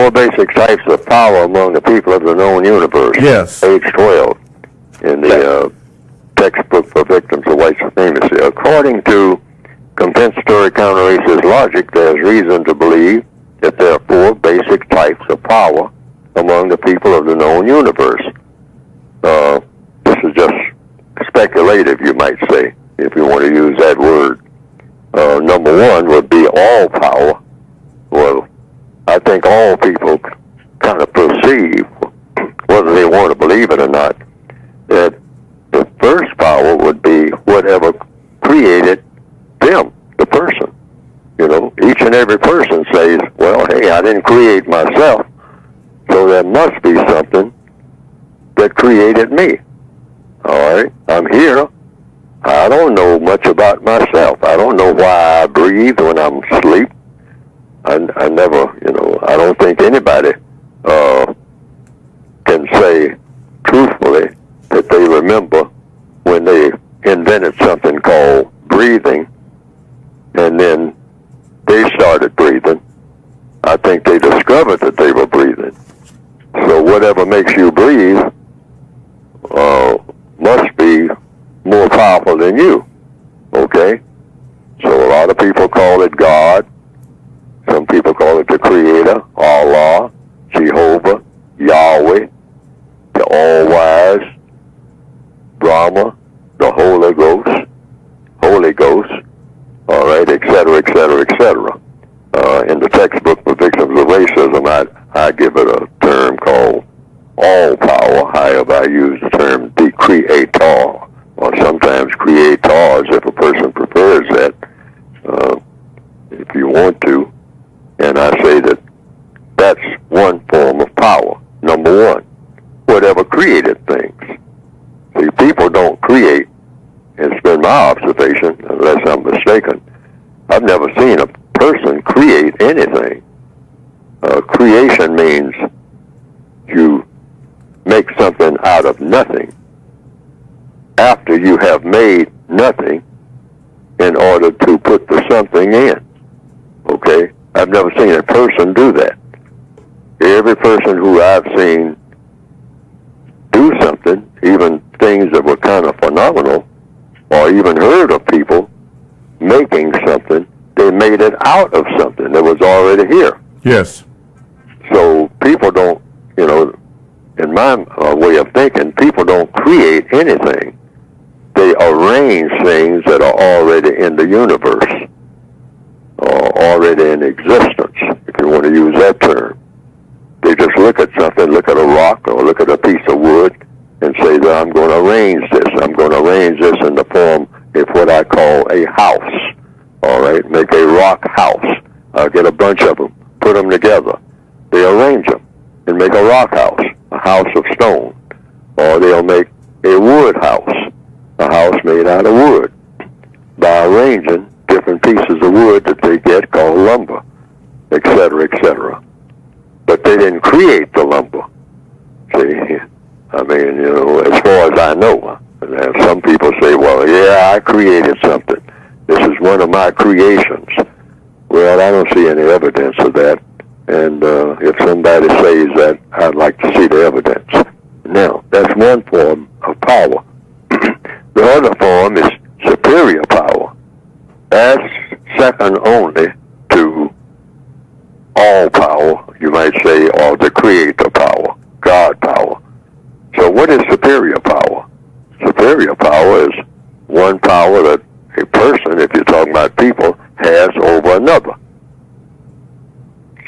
four basic types of power among the people of the known universe. Yes. Page 12 in the textbook for victims of white supremacy. According to compensatory counter-racist logic, there's reason to believe that there are four basic types of power among the people of the known universe. This is just speculative, you might say, if you want to use that word. Number one would be all power. Well, I think all people kind of perceive, whether they want to believe it or not, that the first power would be whatever created them, the person. You know, each and every person says, well, hey, I didn't create myself, so there must be something that created me. All right, I'm here. I don't know much about myself. I don't know why I breathe when I'm asleep. I never, you know, I don't think anybody can say truthfully that they remember when they invented something called breathing, and then they started breathing. I think they discovered that they were breathing. So whatever makes you breathe must be more powerful than you, okay? So a lot of people call it God. Some people call it the Creator, Allah, Jehovah, Yahweh, the All-Wise, Brahma, the Holy Ghost, all right, et cetera, et cetera, et cetera. In the textbook for victims of racism, I give it a term called all power. However, I use the term the Creator, or sometimes creators if a person prefers that, if you want to. And I say that that's one form of power. Number one, whatever created things. See, people don't create, and it's been my observation, unless I'm mistaken, I've never seen a person create anything. Creation means you make something out of nothing after you have made nothing in order to put the something in. Okay? I've never seen a person do that. Every person who I've seen do something, even things that were kind of phenomenal, or even heard of people making something, they made it out of something that was already here. Yes. So people don't, you know, in my way of thinking, people don't create anything. They arrange things that are already in the universe, or already in existence, if you want to use that term. They just look at something, look at a rock or look at a piece of wood, and say that I'm going to arrange this. I'm going to arrange this in the form of what I call a house. All right, make a rock house. I'll get a bunch of them, put them together. They arrange them and make a rock house, a house of stone. Or they'll make a wood house, a house made out of wood, by arranging different pieces of wood that they get called lumber, et cetera, et cetera. But they didn't create the lumber. See, I mean, you know, as far as I know. And some people say, well, yeah, I created something. This is one of my creations. Well, I don't see any evidence of that. And if somebody says that, I'd like to see the evidence. Now, that's one form of power. The other form is superior power. That's second only to all power, you might say, or the creator power, God power. So what is superior power? Superior power is one power that a person, if you're talking about people, has over another.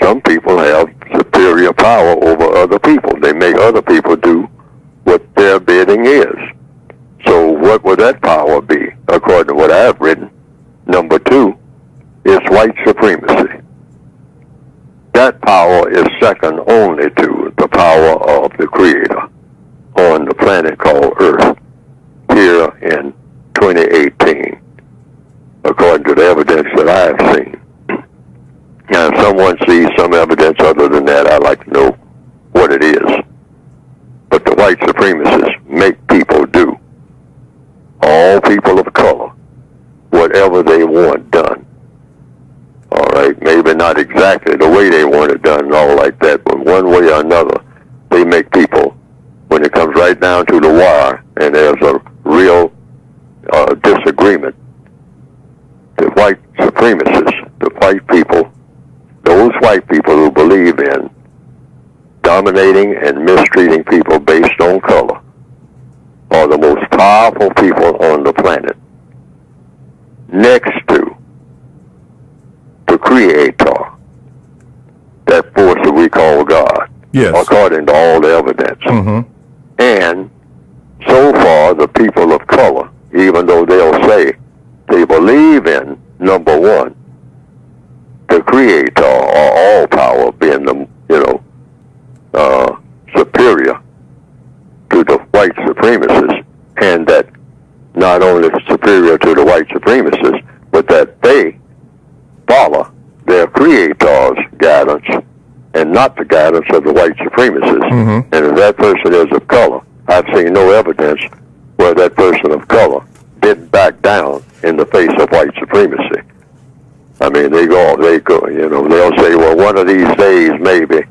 Some people have superior power over other people. They make other people do what their bidding is. So what would that power be, according to what I've written? Number two is white supremacy. That power is second only to the power of the Creator on the planet called Earth here in 2018, according to the evidence that I have seen. Now, if someone sees some evidence other than that, I'd like to know what it is. But the white supremacists make people do, all people of color, whatever they want done. All right, maybe not exactly the way they want it done and all like that, but one way or another, they make people, when it comes right down to the wire, and there's a real disagreement, the white supremacists, the white people, those white people who believe in dominating and mistreating people based on color, are the most powerful people on the planet, next to the Creator, that force that we call God, Yes. according to all the evidence. Mm-hmm. And so far, the people of color, even though they'll say they believe in, number one, the Creator, or all power being the, superior to the white supremacists, and that not only superior to the white supremacists, but that they follow their Creator's guidance and not the guidance of the white supremacists. Mm-hmm. And if that person is of color, I've seen no evidence where that person of color didn't back down in the face of white supremacy. I mean, they'll say, well, one of these days, maybe,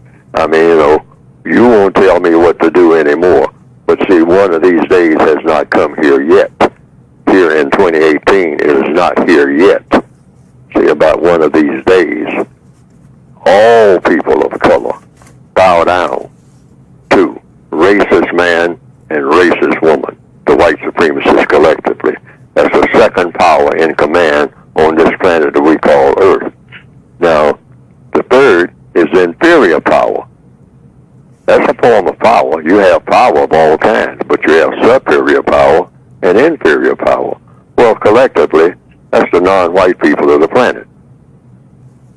you won't tell me what to do anymore. But see, one of these days has not come here yet. Here in 2018, it is not here yet. See, about one of these days, all people of color bow down to racist man and racist woman, the white supremacists collectively. That's the second power in command on this planet that we call Earth. Now, the third is inferior power. That's a form of power. You have power of all kinds, but you have superior power and inferior power. Well, collectively, that's the non-white people of the planet.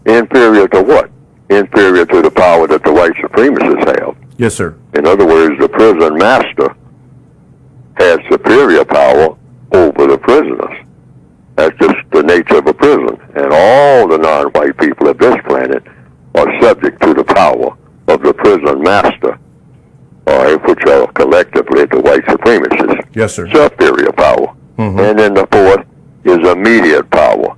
Inferior to what? Inferior to the power that the white supremacists have. Yes, sir. In other words, the prison master has superior power over the prisoners. That's just the nature of a prison. And all the non-white people of this planet are subject to the power of the prison master, which are collectively the white supremacists. Yes, sir. Superior power. Mm-hmm. And then the fourth is immediate power.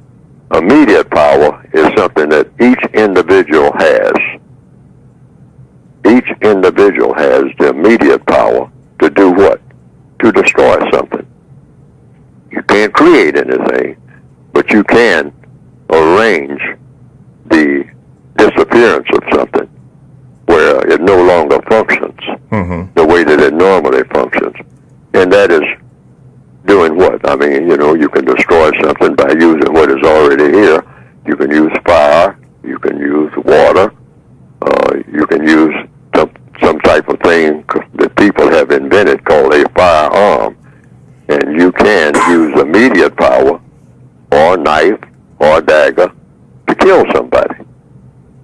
Immediate power is something that each individual has. Each individual has the immediate power to do what? To destroy something. You can't create anything, but you can arrange the disappearance of something where it no longer functions the way that it normally functions. And that is doing what? You can destroy something by using what is already here. You can use fire, you can use water, you can use some type of thing that people have invented called a firearm. And you can use immediate power or a knife or a dagger to kill somebody.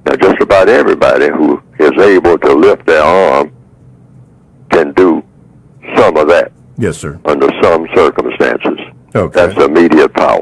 Now, just about everybody who is able to lift their arm can do some of that. Yes, sir. Under some circumstances. Okay. That's immediate power.